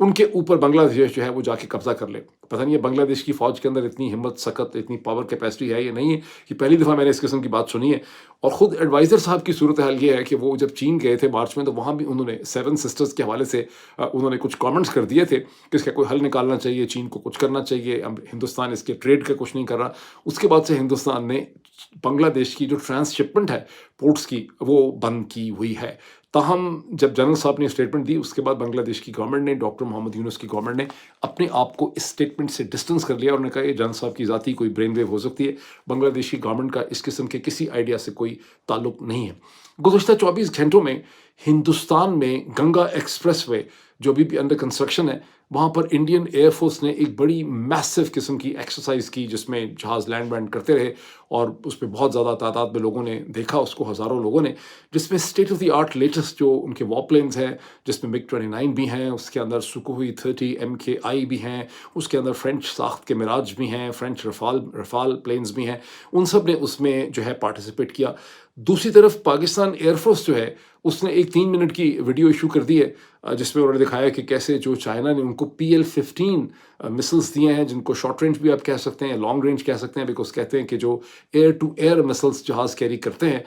ان کے اوپر بنگلہ دیش جو ہے وہ جا کے قبضہ کر لے. پتہ نہیں ہے بنگلہ دیش کی فوج کے اندر اتنی ہمت سکت اتنی پاور کیپیسٹی ہے یا نہیں ہے. یہ پہلی دفعہ میں نے اس قسم کی بات سنی ہے. اور خود ایڈوائزر صاحب کی صورتحال یہ ہے کہ وہ جب چین گئے تھے مارچ میں تو وہاں بھی انہوں نے 7 سسٹرز کے حوالے سے انہوں نے کچھ کامنٹس کر دیے تھے کہ اس کا کوئی حل نکالنا چاہیے, چین کو کچھ کرنا چاہیے, اب ہندوستان اس کے ٹریڈ کا کچھ نہیں کر رہا. اس کے بعد سے ہندوستان نے بنگلہ دیش کی جو ٹرانس شپمنٹ ہے پورٹس کی وہ بند کی ہوئی ہے. تاہم جب جنرل صاحب نے اسٹیٹمنٹ دی اس کے بعد بنگلہ دیش کی گورنمنٹ نے, ڈاکٹر محمد یونس کی گورنمنٹ نے اپنے آپ کو اس اسٹیٹمنٹ سے ڈسٹنس کر لیا اور نے کہا یہ جنرل صاحب کی ذاتی کوئی برین ویو ہو سکتی ہے, بنگلہ دیش کی گورنمنٹ کا اس قسم کے کسی آئیڈیا سے کوئی تعلق نہیں ہے. گزشتہ 24 گھنٹوں میں ہندوستان میں گنگا ایکسپریس وے جو بھی انڈر کنسٹرکشن ہے وہاں پر انڈین ایئر فورس نے ایک بڑی میسو قسم کی ایکسرسائز کی جس میں جہاز لینڈ وینڈ کرتے رہے اور اس پہ بہت زیادہ تعداد میں لوگوں نے دیکھا اس کو, ہزاروں لوگوں نے, جس میں state of the art latest جو ان کے وار پلینز ہیں جس میں MiG-29 بھی ہیں, اس کے اندر سکوئی 30 MKI بھی ہیں, اس کے اندر فرینچ ساخت کے مراج بھی ہیں, فرینچ رفال پلینز بھی ہیں, ان سب نے اس میں جو ہے پارٹیسپیٹ کیا. دوسری طرف پاکستان ایئر فورس جو ہے اس نے ایک 3 منٹ کی ویڈیو ایشو کر دی ہے جس میں انہوں نے دکھایا کہ کیسے جو چائنا نے ان کو PL-15 مسلس دیے ہیں جن کو شارٹ رینج بھی آپ کہہ سکتے ہیں, لانگ رینج کہہ سکتے ہیں, بیکاز کہتے ہیں کہ جو ایئر ٹو ایئر مسلس جہاز کیری کرتے ہیں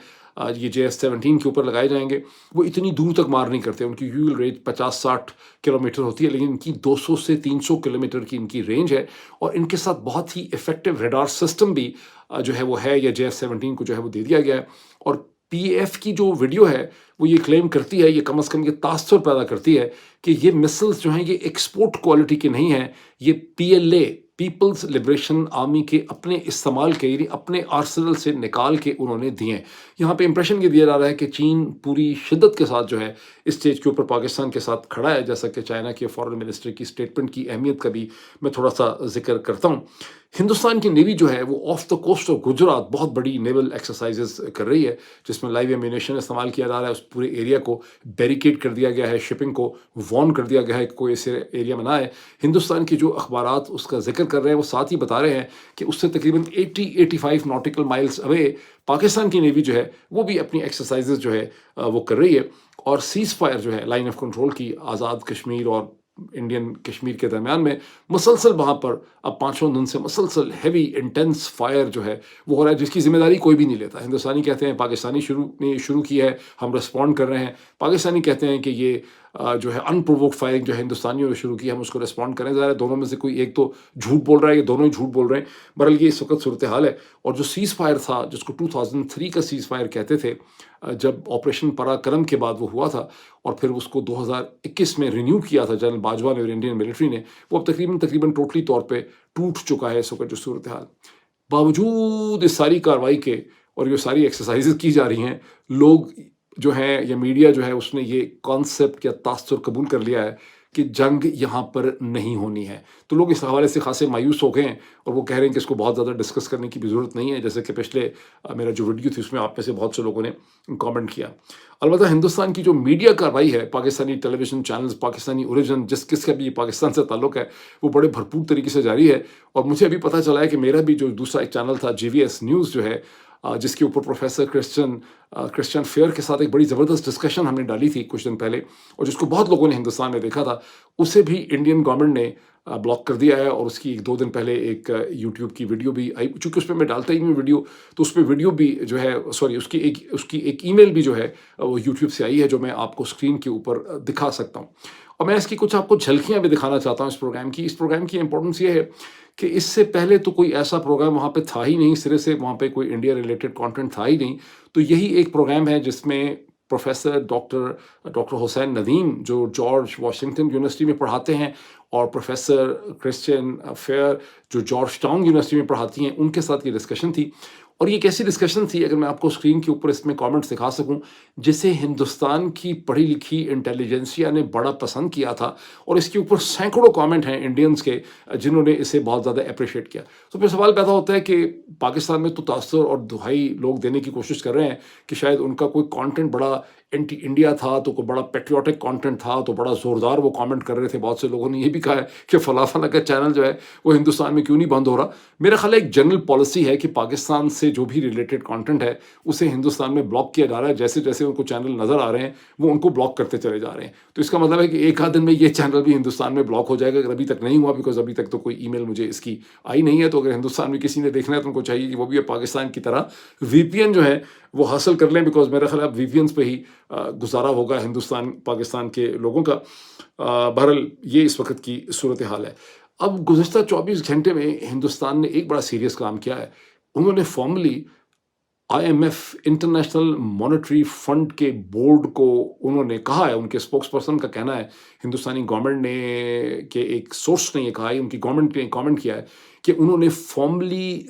یہ JS-17 کے اوپر لگائے جائیں گے وہ اتنی دور تک مار نہیں کرتے. ان کی یوزل رینج 50-60 کلومیٹر ہوتی ہے لیکن ان کی 200 سے 300 کلومیٹر کی ان کی رینج ہے اور ان کے ساتھ بہت ہی افیکٹو ریڈار سسٹم بھی جو ہے وہ ہے, یا JS-17 کو جو ہے وہ دے دیا گیا ہے. اور PF کی جو ویڈیو ہے وہ یہ کلیم کرتی ہے, یہ کم از کم یہ تاثر پیدا کرتی ہے کہ یہ مسلز جو ہیں یہ ایکسپورٹ کوالٹی کے نہیں ہیں, یہ PLA پیپلز لبریشن آرمی کے اپنے استعمال کے یعنی اپنے آرسنل سے نکال کے انہوں نے دیے ہیں. یہاں پہ امپریشن یہ دیا جا رہا ہے کہ چین پوری شدت کے ساتھ جو ہے اس اسٹیج کے اوپر پاکستان کے ساتھ کھڑا ہے, جیسا کہ چائنا کے فارن منسٹر کی اسٹیٹمنٹ کی اہمیت کا بھی میں تھوڑا سا ذکر کرتا ہوں. ہندوستان کی نیوی جو ہے وہ off the coast of Gujarat بہت بڑی نیول ایکسرسائزز کر رہی ہے جس میں لائیو ایمونیشن استعمال کیا جا رہا ہے, اس پورے ایریا کو بیریکیڈ کر دیا گیا ہے, شپنگ کو وارن کر دیا گیا ہے کہ کوئی ایسے ایریا میں نہ آئے. ہندوستان کی جو اخبارات اس کا ذکر کر رہے ہیں وہ ساتھ ہی بتا رہے ہیں کہ اس سے تقریباً 80-85 ناٹیکل مائلز اوے پاکستان کی نیوی جو ہے وہ بھی اپنی ایکسرسائزز جو ہے وہ کر رہی ہے. اور سیز فائر جو ہے لائن آف کنٹرول کی آزاد کشمیر اور انڈین کشمیر کے درمیان میں مسلسل وہاں پر اب 5 دن سے مسلسل ہیوی انٹینس فائر جو ہے وہ ہو رہا ہے جس کی ذمہ داری کوئی بھی نہیں لیتا. ہندوستانی کہتے ہیں پاکستانی شروع کی ہے, ہم رسپونڈ کر رہے ہیں. پاکستانی کہتے ہیں کہ یہ جو ہے ان پرووکڈ فائرنگ جو ہے ہندوستانیوں نے شروع کی ہے, ہم اس کو رسپونڈ کریں. ظاہر ہے دونوں میں سے کوئی ایک تو جھوٹ بول رہا ہے, یہ دونوں ہی جھوٹ بول رہے ہیں. بہرحال یہ اس وقت صورتحال ہے. اور جو سیز فائر تھا جس کو 2003 کا سیز فائر کہتے تھے جب آپریشن پرا کرم کے بعد وہ ہوا تھا اور پھر اس کو 2021 میں رینیو کیا تھا جنرل باجوہ نے اور انڈین ملٹری نے, وہ اب تقریباً ٹوٹلی طور پہ ٹوٹ چکا ہے اس وقت جو صورتحال. باوجود اس ساری کارروائی کے اور یہ ساری ایکسرسائزز کی جا رہی ہیں, لوگ جو ہیں یا میڈیا جو ہے اس نے یہ کانسیپٹ یا تاثر قبول کر لیا ہے کہ جنگ یہاں پر نہیں ہونی ہے. تو لوگ اس حوالے سے خاصے مایوس ہو گئے ہیں اور وہ کہہ رہے ہیں کہ اس کو بہت زیادہ ڈسکس کرنے کی بھی ضرورت نہیں ہے, جیسے کہ پچھلے میرا جو ویڈیو تھی اس میں آپ میں سے بہت سے لوگوں نے کامنٹ کیا. البتہ ہندوستان کی جو میڈیا کارروائی ہے, پاکستانی ٹیلی ویژن چینلز, پاکستانی اوریجن, کس کا بھی پاکستان سے تعلق ہے وہ بڑے بھرپور طریقے سے جاری ہے. اور مجھے ابھی پتہ چلا ہے کہ میرا بھی جو دوسرا ایک چینل تھا JVS نیوز جو ہے جس کے اوپر پروفیسر کرسچن فیئر کے ساتھ ایک بڑی زبردست ڈسکشن ہم نے ڈالی تھی کچھ دن پہلے اور جس کو بہت لوگوں نے ہندوستان میں دیکھا تھا, اسے بھی انڈین گورنمنٹ نے بلاک کر دیا ہے. اور اس کی 2 دن پہلے ایک یوٹیوب کی ویڈیو بھی آئی, چونکہ اس پہ میں ڈالتا ہی ہوں ویڈیو, تو اس پہ ویڈیو بھی جو ہے اس کی ایک ای میل بھی جو ہے وہ یوٹیوب سے آئی ہے جو میں آپ کو اسکرین کے اوپر دکھا سکتا ہوں. اور میں اس کی کچھ آپ کو جھلکیاں بھی دکھانا چاہتا ہوں اس پروگرام کی. اس پروگرام کی امپورٹنس یہ ہے کہ اس سے پہلے تو کوئی ایسا پروگرام وہاں پہ تھا ہی نہیں, سرے سے وہاں پہ کوئی انڈیا ریلیٹڈ کانٹینٹ تھا ہی نہیں. تو یہی ایک پروگرام ہے جس میں پروفیسر ڈاکٹر حسین ندیم جو جارج واشنگٹن یونیورسٹی میں پڑھاتے ہیں اور پروفیسر کرسچن فیئر جو جارج ٹاؤن یونیورسٹی میں پڑھاتی ہیں, ان کے ساتھ یہ ڈسکشن تھی. اور یہ کیسی ڈسکشن تھی, اگر میں آپ کو اسکرین کے اوپر اس میں کامنٹس دکھا سکوں, جسے ہندوستان کی پڑھی لکھی انٹیلیجنسیا نے بڑا پسند کیا تھا اور اس کے اوپر سینکڑوں کامنٹ ہیں انڈینز کے جنہوں نے اسے بہت زیادہ اپریشیٹ کیا. تو پھر سوال پیدا ہوتا ہے کہ پاکستان میں تو تاثر اور دہائی لوگ دینے کی کوشش کر رہے ہیں کہ شاید ان کا کوئی کانٹینٹ بڑا اینٹی انڈیا تھا تو کوئی بڑا پیٹریوٹک کانٹینٹ تھا تو بڑا زوردار وہ کامنٹ کر رہے تھے. بہت سے لوگوں نے یہ بھی کہا ہے کہ فلاں فلاں کا چینل جو ہے وہ ہندوستان میں کیوں نہیں بند ہو رہا. میرا خیال ہے ایک جنرل پالیسی ہے کہ پاکستان سے جو بھی ریلیٹڈ کانٹینٹ ہے اسے ہندوستان میں بلاک کیا جا رہا ہے. جیسے جیسے ان کو چینل نظر آ رہے ہیں وہ ان کو بلاک کرتے چلے جا رہے ہیں. تو اس کا مطلب ہے کہ ایک آدھ دن میں یہ چینل بھی ہندوستان میں بلاک ہو جائے گا. اگر ابھی تک نہیں ہوا بیکاز ابھی تک تو کوئی ای میل مجھے اس کی آئی نہیں ہے, تو اگر ہندوستان میں کسی نے دیکھنا ہے تو ان کو چاہیے کہ وہ بھی پاکستان کی طرح وی پی این جو ہے وہ حاصل کر لیں, بیکاز میرا خیال ہے اب وی پی اینس پہ ہی گزارا ہوگا ہندوستان پاکستان کے لوگوں کا. بہرحال یہ اس وقت کی صورتحال ہے. اب گزشتہ 24 گھنٹے میں ہندوستان نے ایک بڑا سیریس کام کیا ہے. انہوں نے formally I M F international monetary fund کے بورڈ کو انہوں نے کہا ہے, ان کے اسپوکس پرسن کا کہنا ہے, ہندوستانی گورنمنٹ نے کہ ایک سورس نے یہ کہا ہے, ان کی گورنمنٹ نے کامنٹ کیا ہے کہ انہوں نے فارملی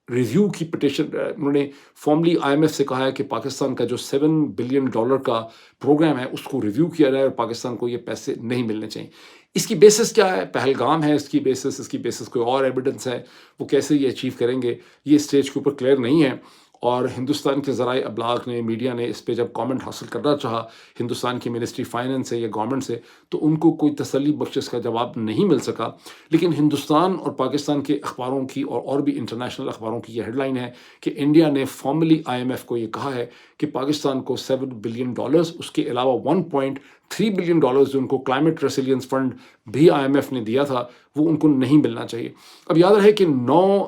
ریویو کی پٹیشن, انہوں نے فارملی آئی ایم ایف سے کہا ہے کہ پاکستان کا جو $7 بلین کا پروگرام ہے اس کو ریویو کیا جائے اور پاکستان کو یہ پیسے نہیں ملنے چاہیے. اس کی بیسس کیا ہے؟ پہلگام ہے اس کی بیسس کوئی اور ایویڈنس ہے. وہ کیسے یہ اچیو کریں گے یہ اسٹیج کے اوپر کلیئر نہیں ہے. اور ہندوستان کے ذرائع ابلاغ نے, میڈیا نے اس پہ جب کامنٹ حاصل کرنا چاہا ہندوستان کی منسٹری فائننس سے یا گورنمنٹ سے, تو ان کو کوئی تسلی بخش اس کا جواب نہیں مل سکا. لیکن ہندوستان اور پاکستان کے اخباروں کی اور بھی انٹرنیشنل اخباروں کی یہ ہیڈ لائن ہے کہ انڈیا نے فارملی آئی ایم ایف کو یہ کہا ہے کہ پاکستان کو $7 بلین, اس کے علاوہ $1.3 بلین جو ان کو کلائمیٹ ریسیلینس فنڈ بھی آئی ایم ایف نے دیا تھا وہ ان کو نہیں ملنا چاہیے. اب یاد رہے کہ 9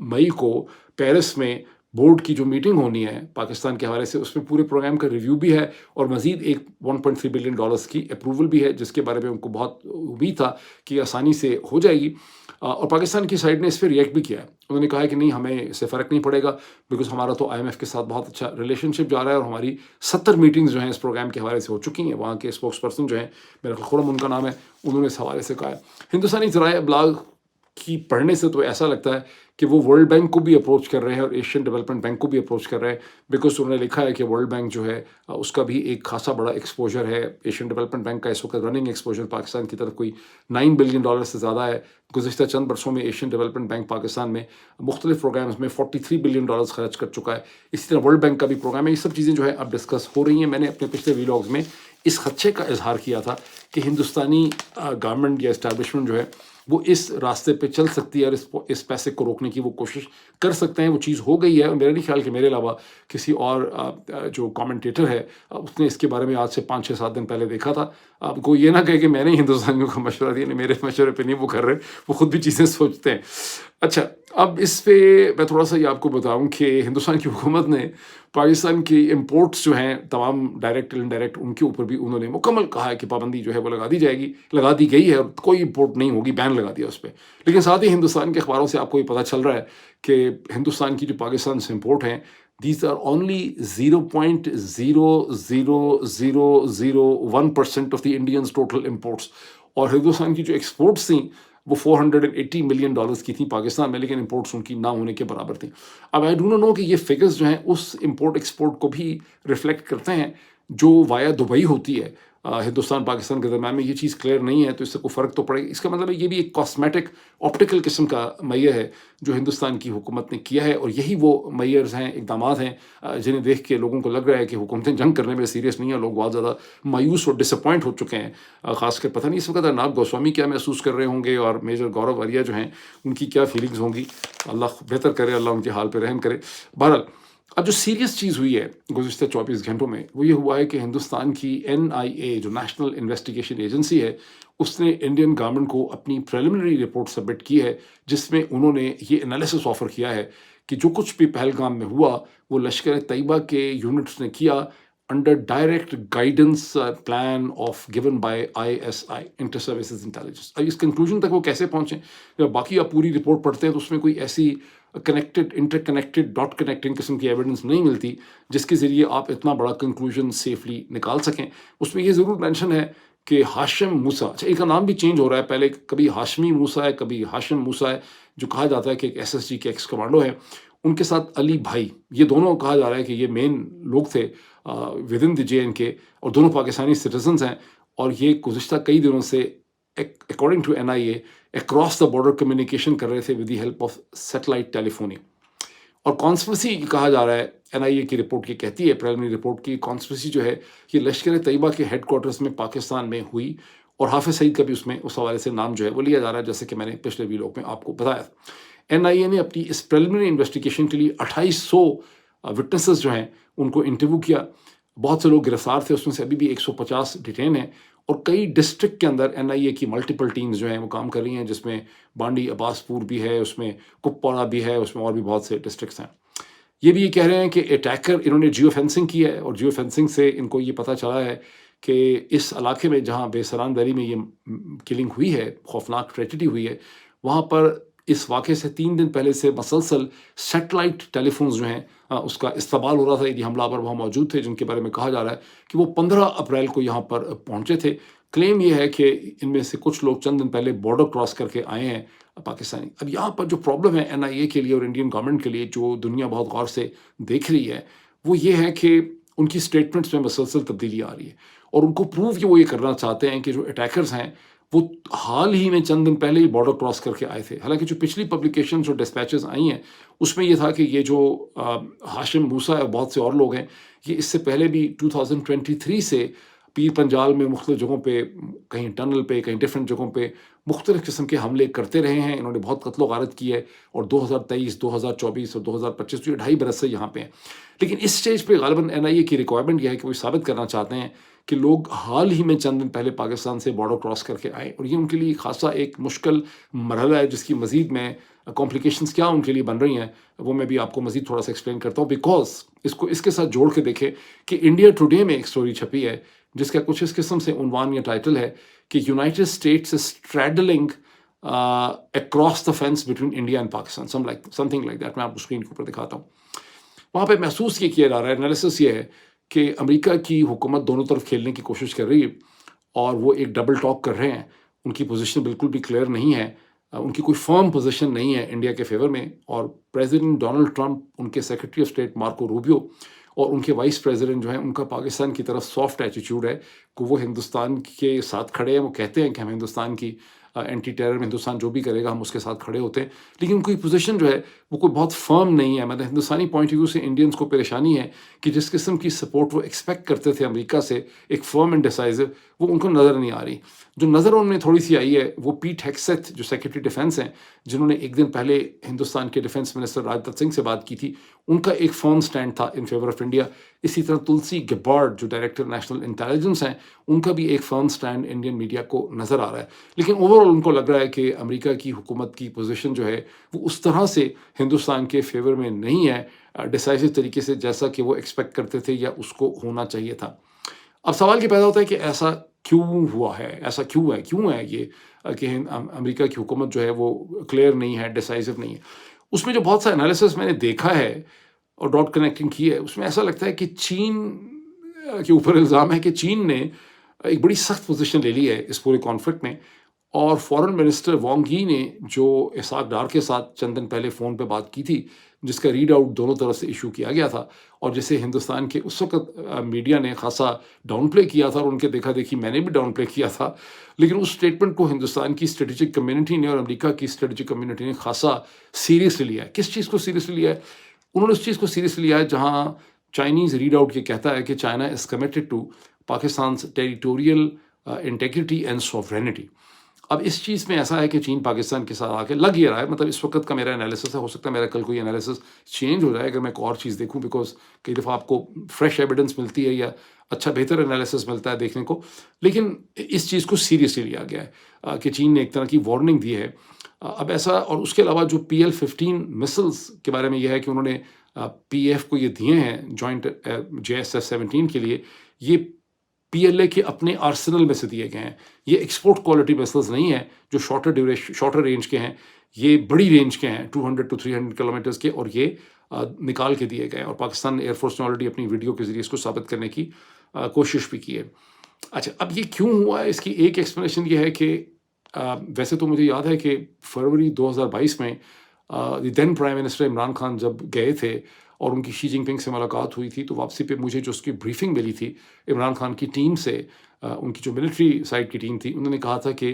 مئی کو پیرس میں بورڈ کی جو میٹنگ ہونی ہے پاکستان کے حوالے سے, اس میں پورے پروگرام کا ریویو بھی ہے اور مزید ایک $1.3 بلین کی اپروول بھی ہے, جس کے بارے میں ان کو بہت امید تھا کہ آسانی سے ہو جائے گی. اور پاکستان کی سائڈ نے اس پہ ریئیکٹ بھی کیا ہے. انہوں نے کہا ہے کہ نہیں, ہمیں اس سے فرق نہیں پڑے گا بیکاز ہمارا تو آئی ایم ایف کے ساتھ بہت اچھا ریلیشن شپ جا رہا ہے اور ہماری 70 میٹنگز جو ہیں اس پروگرام کے حوالے سے ہو چکی ہیں. وہاں کے اسپوکس پرسن جو ہیں, میرا خرم ان کا نام ہے, انہوں نے اس حوالے سے کہا ہے. ہندوستانی ذرائع ابلاغ کی پڑھنے سے تو ایسا لگتا ہے کہ وہ ورلڈ بینک کو بھی اپروچ کر رہے ہیں اور ایشین ڈیولپمنٹ بینک کو بھی اپروچ کر رہے ہیں, بیکاز انہوں نے لکھا ہے کہ ورلڈ بینک جو ہے اس کا بھی ایک خاصا بڑا ایکسپوجر ہے. ایشین ڈیولپمنٹ بینک کا اس وقت رننگ ایکسپوجر پاکستان کی طرف کوئی $9 بلین سے زیادہ ہے. گزشتہ چند برسوں میں ایشین ڈیولپمنٹ بینک پاکستان میں مختلف پروگرامز میں $43 بلین خرچ کر چکا ہے. اسی طرح ورلڈ بینک کا بھی پروگرام ہے. یہ سب چیزیں جو ہے اب ڈسکس ہو رہی ہیں. میں نے اپنے پچھلے ویلاگز میں اس خدشے کا اظہار کیا تھا کہ ہندوستانی گورنمنٹ یا اسٹیبلشمنٹ جو ہے وہ اس راستے پہ چل سکتی ہے اور اس پیسے کو روکنے کی وہ کوشش کر سکتے ہیں. وہ چیز ہو گئی ہے اور میرا نہیں خیال کہ میرے علاوہ کسی اور جو کامنٹیٹر ہے اس نے اس کے بارے میں آج سے 5-6-7 دن پہلے دیکھا تھا. اب کوئی یہ نہ کہے کہ میں نے ہندوستانیوں کا مشورہ دیا, میرے مشورے پہ نہیں وہ کر رہے, وہ خود بھی چیزیں سوچتے ہیں. اچھا, اب اس پہ میں تھوڑا سا یہ آپ کو بتاؤں کہ ہندوستان کی حکومت نے پاکستان کی امپورٹس جو ہیں تمام ڈائریکٹ انڈائریکٹ, ان کے اوپر بھی انہوں نے مکمل کہا ہے کہ پابندی جو ہے وہ لگا دی جائے گی, لگا دی گئی ہے اور کوئی امپورٹ نہیں ہوگی, بین لگا دیا اس پہ. لیکن ساتھ ہی ہندوستان کے اخباروں سے آپ کو یہ پتہ چل رہا ہے کہ ہندوستان کی جو پاکستان سے امپورٹ ہیں these are only 0.00001% of the Indians total imports. اور ہندوستان کی جو ایکسپورٹس تھیں وہ $480 ملین کی تھیں پاکستان میں, لیکن امپورٹس ان کی نہ ہونے کے برابر تھیں. اب آئی ڈونٹ نو کہ یہ فگرز جو ہیں اس امپورٹ ایکسپورٹ کو بھی ریفلیکٹ کرتے ہیں جو وایا دبئی ہوتی ہے ہندوستان پاکستان کے درمیان میں. یہ چیز کلیئر نہیں ہے, تو اس سے کوئی فرق تو پڑے گا. اس کا مطلب ہے یہ بھی ایک کاسمیٹک آپٹیکل قسم کا میئر ہے جو ہندوستان کی حکومت نے کیا ہے, اور یہی وہ میئرز ہیں, اقدامات ہیں جنہیں دیکھ کے لوگوں کو لگ رہا ہے کہ حکومتیں جنگ کرنے میں سیریس نہیں ہیں. لوگ بہت زیادہ مایوس اور ڈس اپوائنٹ ہو چکے ہیں. خاص کر پتہ نہیں اس وقت ارناب گوسوامی کیا محسوس کر رہے ہوں گے اور میجر گورو آریہ جو ہیں ان کی کیا فیلنگز ہوں گی. اللہ بہتر کرے, اللہ ان کے حال پہ رحم کرے. بہرحال اب جو سیریس چیز ہوئی ہے گزشتہ 24 گھنٹوں میں وہ یہ ہوا ہے کہ ہندوستان کی NIA جو نیشنل انویسٹیگیشن ایجنسی ہے اس نے انڈین گورنمنٹ کو اپنی پریلیمنری رپورٹ سبمٹ کی ہے, جس میں انہوں نے یہ انالیسس آفر کیا ہے کہ جو کچھ بھی پہلگام میں ہوا وہ لشکر طیبہ کے یونٹس نے کیا under direct guidance plan of given by ISI inter services intelligence. اب اس کنکلوژن تک وہ کیسے پہنچے, جب باقی آپ پوری رپورٹ پڑھتے ہیں تو اس میں کوئی ایسی انٹر کنیکٹڈ ڈاٹ کنیکٹنگ قسم کی ایویڈنس نہیں ملتی جس کے ذریعے آپ اتنا بڑا کنکلوژن سیفلی نکال سکیں. اس میں یہ ضرور مینشن ہے کہ ہاشم موسیٰ, اچھا ان کا نام بھی چینج ہو رہا ہے, پہلے کبھی ہاشمی موسیٰ ہے کبھی ہاشم موسیٰ ہے, جو کہا جاتا ہے کہ ایک SSG کے ایکس کمانڈو ہے. ان کے ساتھ علی بھائی, یہ دونوں کہا جا رہا ہے کہ یہ مین لوگ تھے ود ان دی JNK اور دونوں پاکستانی سٹیزنز ہیں. اور یہ گزشتہ کئی دنوں سے according to NIA across the border communication کر رہے تھے with the help of satellite telephony. اور کانسپریسی کہا جا رہا ہے، NIA کی رپورٹ یہ کہتی ہے، پریلیمنری رپورٹ کی کانسپریسی جو ہے یہ لشکر طیبہ کے ہیڈ کوارٹرز میں پاکستان میں ہوئی، اور حافظ سعید کا بھی اس حوالے سے نام جو ہے وہ لیا جا رہا ہے، جیسے کہ میں نے پچھلے ویلوگ میں آپ کو بتایا تھا۔ NIA نے اپنی اس پریلیمنری انویسٹیگیشن کے لیے 2800 وٹنسز جو ہیں ان کو انٹرویو کیا، بہت سے لوگ گرفتار تھے، اس میں سے ابھی بھی 150 ڈیٹین ہیں، اور کئی ڈسٹرکٹ کے اندر NIA کی ملٹیپل ٹیمز جو ہیں وہ کام کر رہی ہیں، جس میں بانڈی عباس پور بھی ہے، اس میں کپواڑہ بھی ہے، اس میں اور بھی بہت سے ڈسٹرکٹس ہیں۔ یہ بھی یہ کہہ رہے ہیں کہ اٹیکر انہوں نے جیو فینسنگ کی ہے، اور جیو فینسنگ سے ان کو یہ پتہ چلا ہے کہ اس علاقے میں جہاں بیسران ویلی میں یہ کلنگ ہوئی ہے، خوفناک ٹریجڈی ہوئی ہے، وہاں پر اس واقعے سے 3 دن پہلے سے مسلسل سیٹلائٹ ٹیلی فونز جو ہیں اس کا استعمال ہو رہا تھا۔ یہ حملہ آور وہاں موجود تھے، جن کے بارے میں کہا جا رہا ہے کہ وہ 15 اپریل کو یہاں پر پہنچے تھے۔ کلیم یہ ہے کہ ان میں سے کچھ لوگ چند دن پہلے بارڈر کراس کر کے آئے ہیں پاکستانی۔ اب یہاں پر جو پرابلم ہے NIA کے لیے اور انڈین گورنمنٹ کے لیے، جو دنیا بہت غور سے دیکھ رہی ہے، وہ یہ ہے کہ ان کی سٹیٹمنٹس میں مسلسل تبدیلی آ رہی ہے، اور ان کو پروو وہ یہ کرنا چاہتے ہیں کہ جو اٹیکرز ہیں وہ حال ہی میں چند دن پہلے ہی بارڈر کراس کر کے آئے تھے۔ حالانکہ جو پچھلی پبلیکیشنز اور ڈسپیچز آئی ہیں اس میں یہ تھا کہ یہ جو ہاشم موسیٰ اور بہت سے اور لوگ ہیں، یہ اس سے پہلے بھی 2023 سے پیر پنجال میں مختلف جگہوں پہ، کہیں ٹنل پہ، کہیں ڈفرینٹ جگہوں پہ مختلف قسم کے حملے کرتے رہے ہیں۔ انہوں نے بہت قتل و غارت کی ہے، اور 2023، 2024 اور 2025 جو 2.5 برس سے یہاں پہ ہیں۔ لیکن اس سٹیج پہ غالباً NIA کی ریکوائرمنٹ یہ ہے کہ وہ ثابت کرنا چاہتے ہیں کہ لوگ حال ہی میں چند دن پہلے پاکستان سے بارڈر کراس کر کے آئے، اور یہ ان کے لیے خاصا ایک مشکل مرحلہ ہے، جس کی مزید میں کمپلیکیشنز کیا ان کے لیے بن رہی ہیں وہ میں بھی آپ کو مزید تھوڑا سا ایکسپلین کرتا ہوں، بیکاز اس کے ساتھ جوڑ کے دیکھیں کہ انڈیا ٹوڈے میں ایک سٹوری چھپی ہے جس کا کچھ اس قسم سے عنوان یا ٹائٹل ہے کہ United States straddling across the fence between India and Pakistan, something like that. میں آپ کو اسکرین کے اوپر دکھاتا ہوں۔ وہاں پہ محسوس یہ کیا جا رہا ہے، انالیسس یہ ہے کہ امریکہ کی حکومت دونوں طرف کھیلنے کی کوشش کر رہی ہے، اور وہ ایک ڈبل ٹاک کر رہے ہیں۔ ان کی پوزیشن بالکل بھی کلیئر نہیں ہے، ان کی کوئی فرم پوزیشن نہیں ہے انڈیا کے فیور میں، اور پریزیڈنٹ ڈونلڈ ٹرمپ، ان کے secretary of state Marco Rubio اور ان کے وائس پریزیڈنٹ جو ہیں، ان کا پاکستان کی طرف سافٹ ایٹیچیوڈ ہے کہ وہ ہندوستان کے ساتھ کھڑے ہیں۔ وہ کہتے ہیں کہ ہم ہندوستان کی اینٹی ٹیرر میں ہندوستان جو بھی کرے گا ہم اس کے ساتھ کھڑے ہوتے ہیں، لیکن ان کی پوزیشن جو ہے وہ کوئی بہت فرم نہیں ہے۔ مطلب ہندوستانی پوائنٹ آف ویو سے انڈینز کو پریشانی ہے کہ جس قسم کی سپورٹ وہ ایکسپیکٹ کرتے تھے امریکہ سے، ایک فرم اینڈ ڈیسائزو، وہ ان کو نظر نہیں آ رہی۔ جو نظر ان میں تھوڑی سی آئی ہے وہ پیٹ ہیگسیتھ جو سیکرٹری ڈیفینس ہیں، جنہوں نے ایک دن پہلے ہندوستان کے ڈیفینس منسٹر راجناتھ سنگھ سے بات کی تھی، ان کا ایک فرم سٹینڈ تھا ان فیور آف انڈیا۔ اسی طرح تلسی گبارڈ جو ڈائریکٹر نیشنل انٹیلیجنس ہیں، ان کا بھی ایک فرم سٹینڈ انڈین میڈیا کو نظر آ رہا ہے۔ لیکن اوور آل ان کو لگ رہا ہے کہ امریکہ کی حکومت کی پوزیشن جو ہے وہ اس طرح سے ہندوستان کے فیور میں نہیں ہے ڈیسائسو طریقے سے، جیسا کہ وہ ایکسپیکٹ کرتے تھے یا اس کو ہونا چاہیے تھا۔ اب سوال یہ پیدا ہوتا ہے کہ ایسا کیوں ہوا ہے، ایسا کیوں ہے یہ کہ امریکہ کی حکومت جو ہے وہ کلیئر نہیں ہے، ڈیسائسو نہیں ہے۔ اس میں جو بہت سا انالیسس میں نے دیکھا ہے اور ڈاٹ کنیکٹنگ کی ہے، اس میں ایسا لگتا ہے کہ چین کے اوپر الزام ہے کہ چین نے ایک بڑی سخت پوزیشن لے لی ہے اس پورے کانفلکٹ میں، اور فورن منسٹر وانگ یی نے جو اسحاق ڈار کے ساتھ چند دن پہلے فون پہ بات کی تھی، جس کا ریڈ آؤٹ دونوں طرف سے ایشو کیا گیا تھا، اور جسے ہندوستان کے اس وقت میڈیا نے خاصا ڈاؤن پلے کیا تھا، اور ان کے دیکھا دیکھی میں نے بھی ڈاؤن پلے کیا تھا، لیکن اس اسٹیٹمنٹ کو ہندوستان کی اسٹریٹجک کمیونٹی نے اور امریکہ کی اسٹریٹجک کمیونٹی نے خاصا سیریسلی لیا ہے۔ کس چیز کو سیریسلی لیا ہے؟ انہوں نے اس چیز کو سیریسلی لیا ہے جہاں چائنیز ریڈ آؤٹ یہ کہتا ہے کہ China is committed to Pakistan's territorial integrity and sovereignty. اب اس چیز میں ایسا ہے کہ چین پاکستان کے ساتھ آ کے لگ یہ رہا ہے، مطلب اس وقت کا میرا انالیسس ہے، ہو سکتا ہے میرا کل کوئی انالیسس چینج ہو جائے اگر میں ایک اور چیز دیکھوں، بیکاز کئی دفعہ آپ کو فریش ایویڈنس ملتی ہے یا اچھا بہتر انالیسس ملتا ہے دیکھنے کو، لیکن اس چیز کو سیریسلی لیا گیا ہے کہ چین نے ایک طرح کی وارننگ دی ہے۔ اب ایسا، اور اس کے علاوہ جو PL-15 مسلس کے بارے میں یہ ہے کہ انہوں نے PF کو یہ دیے ہیں جوائنٹ JSS-17 کے لیے، یہ PLA کے اپنے آرسنل میں سے دیے گئے ہیں۔ یہ ایکسپورٹ کوالٹی مسلز نہیں ہیں جو شارٹر رینج کے ہیں، یہ بڑی رینج کے ہیں 200 to 300 کلومیٹرز کے، اور یہ نکال کے دیے گئے، اور پاکستان ایئر فورس نے آلریڈی اپنی ویڈیو کے ذریعے اس کو ثابت کرنے کی کوشش بھی کی ہے۔ اچھا، اب یہ کیوں ہوا ہے، اس کی ایک ایکسپلینیشن یہ ہے کہ ویسے تو مجھے یاد ہے کہ فروری 2022 میں دین پرائم منسٹر عمران خان جب گئے تھے اور ان کی شی جن پنگ سے ملاقات ہوئی تھی، تو واپسی پہ مجھے جو اس کی بریفنگ ملی تھی عمران خان کی ٹیم سے، ان کی جو ملٹری سائڈ کی ٹیم تھی، انہوں نے کہا تھا کہ